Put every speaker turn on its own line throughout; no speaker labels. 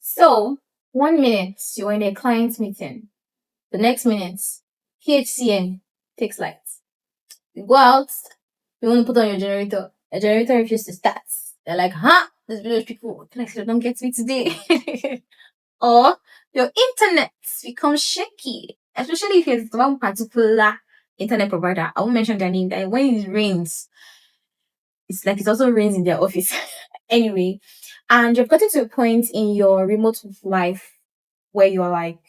So, 1 minute you're in a client meeting. The next minute, HCN takes light. You go out, you want to put on your generator. A generator refuses to start. They're like, huh? These village people, like, they don't get me today. Or your internet becomes shaky, especially if it's one particular internet provider. I won't mention their name. That when it rains, it's like it also rains in their office. Anyway, and you've gotten to a point in your remote life where you're like,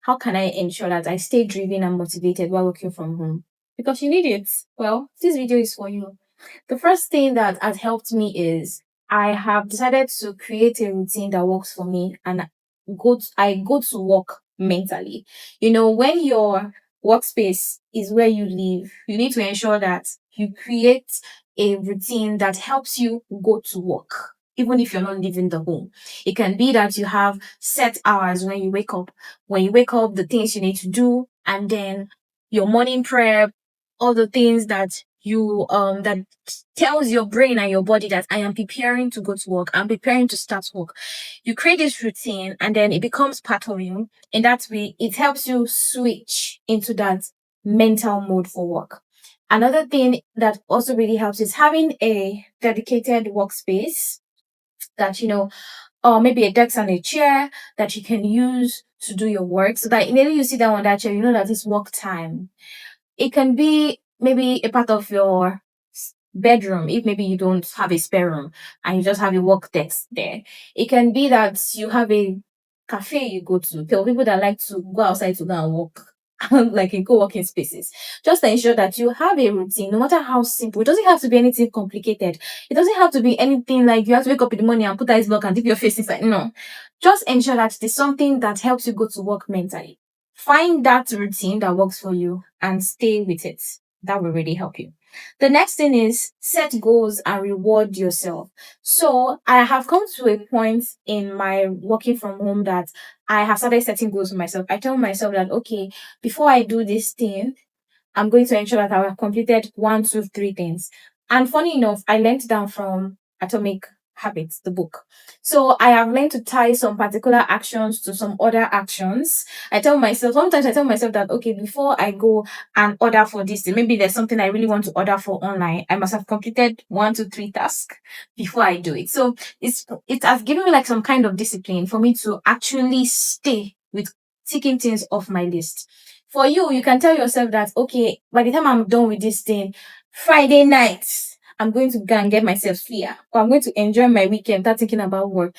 how can I ensure that I stay driven and motivated while working from home? Because you need it. Well, this video is for you. The first thing that has helped me is I have decided to create a routine that works for me, and I go to work mentally. When your workspace is where you live, you need to ensure that you create a routine that helps you go to work, even if you're not leaving the home. It can be that you have set hours when you wake up. When you wake up, the things you need to do, and then your morning prep, all the things that that tells your brain and your body that I am preparing to go to work, I'm preparing to start work. You create this routine and then it becomes part of you. In that way, it helps you switch into that mental mode for work. Another thing that also really helps is having a dedicated workspace that, or maybe a desk and a chair that you can use to do your work, so that immediately you sit down on that chair, you know that it's work time. It can be maybe a part of your bedroom if maybe you don't have a spare room and you just have a work desk there. It can be that you have a cafe you go to. There are people that like to go outside to go and walk, like in co-working spaces. Just ensure that you have a routine, no matter how simple. It doesn't have to be anything complicated. It doesn't have to be anything like you have to wake up in the morning and put ice block and dip your face inside. No. Just ensure that there's something that helps you go to work mentally. Find that routine that works for you and stay with it. That will really help you. The next thing is set goals and reward yourself. So I have come to a point in my working from home that I have started setting goals for myself. I tell myself that, okay, before I do this thing, I'm going to ensure that I have completed 1, 2, 3 things. And funny enough, I learned down from Atomic Habits, the book. So I have learned to tie some particular actions to some other actions. Sometimes I tell myself that, okay, before I go and order for this thing, maybe there's something I really want to order for online, I must have completed 1, 2, 3 tasks before I do it. So it has given me like some kind of discipline for me to actually stay with ticking things off my list. For you, you can tell yourself that, okay, by the time I'm done with this thing, Friday night, I'm going to go and get myself clear, or I'm going to enjoy my weekend without thinking about work.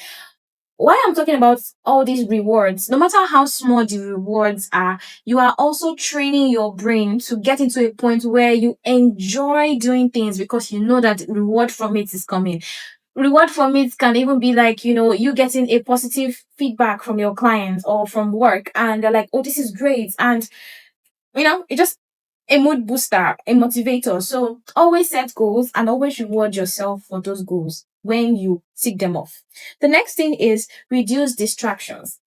Why I'm talking about all these rewards, no matter how small the rewards are, you are also training your brain to get into a point where you enjoy doing things because you know that reward from it is coming. Reward from it can even be like, you getting a positive feedback from your clients or from work, and they're like, oh, this is great. And it's just a mood booster, a motivator. So always set goals and always reward yourself for those goals when you tick them off. The next thing is reduce distractions.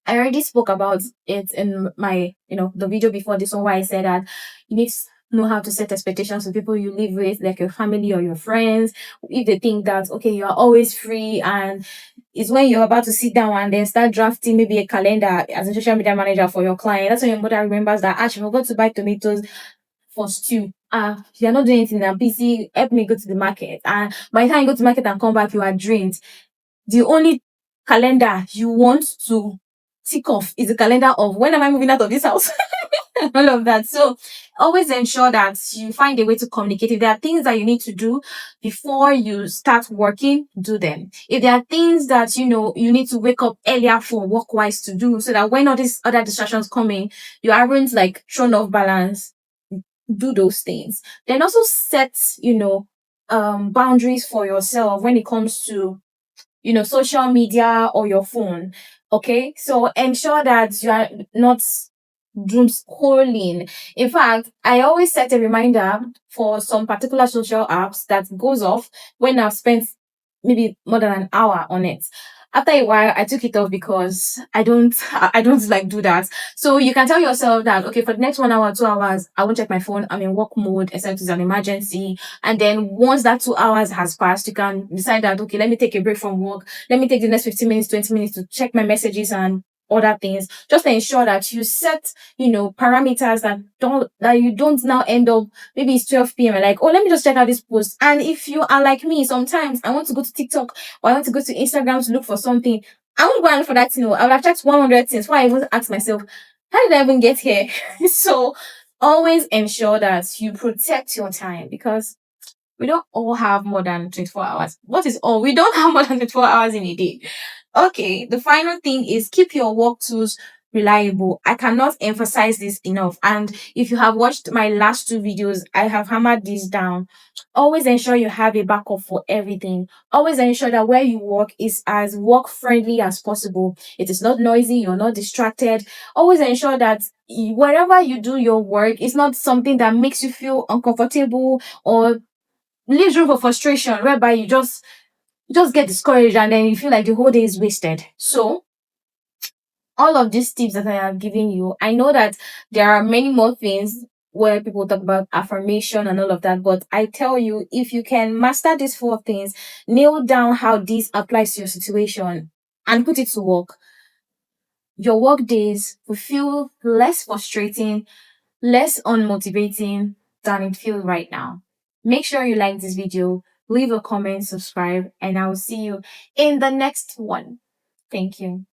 I already spoke about it in my, the video before this one, where I said that you need to know how to set expectations with people you live with, like your family or your friends. If they think that, okay, you're always free, and it's when you're about to sit down and then start drafting maybe a calendar as a social media manager for your client. That's when your mother remembers that, she forgot to buy tomatoes for stew. You're not doing anything, I'm busy, help me go to the market. And by the time you go to the market and come back, you are drained. The only calendar you want to tick off is the calendar of when am I moving out of this house? All of that. So always ensure that you find a way to communicate. If there are things that you need to do before you start working, do them. If there are things that you need to wake up earlier for work-wise to do, so that when all these other distractions come in, you aren't like thrown off balance, do those things. Then also set, boundaries for yourself when it comes to social media or your phone. Okay. So ensure that you are not doom scrolling. In fact, I always set a reminder for some particular social apps that goes off when I've spent maybe more than an hour on it. After a while, I took it off because I don't like do that. So you can tell yourself that, okay, for the next 1 hour, 2 hours, I won't check my phone. I'm in work mode, except it's an emergency. And then once that 2 hours has passed, you can decide that, okay, let me take a break from work. Let me take the next 15 minutes, 20 minutes to check my messages and other things. Just to ensure that you set, parameters that you don't now end up, maybe it's 12 p.m. and like, oh, let me just check out this post. And if you are like me, sometimes I want to go to TikTok or I want to go to Instagram to look for something. I won't go and look for that thing. I would have checked 100 things. Why I even ask myself, how did I even get here? So always ensure that you protect your time, because we don't all have more than 24 hours. What is all? We don't have more than 24 hours in a day. Okay, the final thing is keep your work tools reliable. I cannot emphasize this enough. And if you have watched my last two videos, I have hammered this down. Always ensure you have a backup for everything. Always ensure that where you work is as work friendly as possible. It is not noisy, you're not distracted. Always ensure that wherever you do your work, it's not something that makes you feel uncomfortable or leaves room for frustration, whereby you just get discouraged and then you feel like the whole day is wasted. So all of these tips that I have given you, I know that there are many more things where people talk about affirmation and all of that, but I tell you, if you can master these four things, nail down how this applies to your situation and put it to work, your work days will feel less frustrating, less unmotivating than it feels right now. Make sure you like this video, leave a comment, subscribe, and I will see you in the next one. Thank you.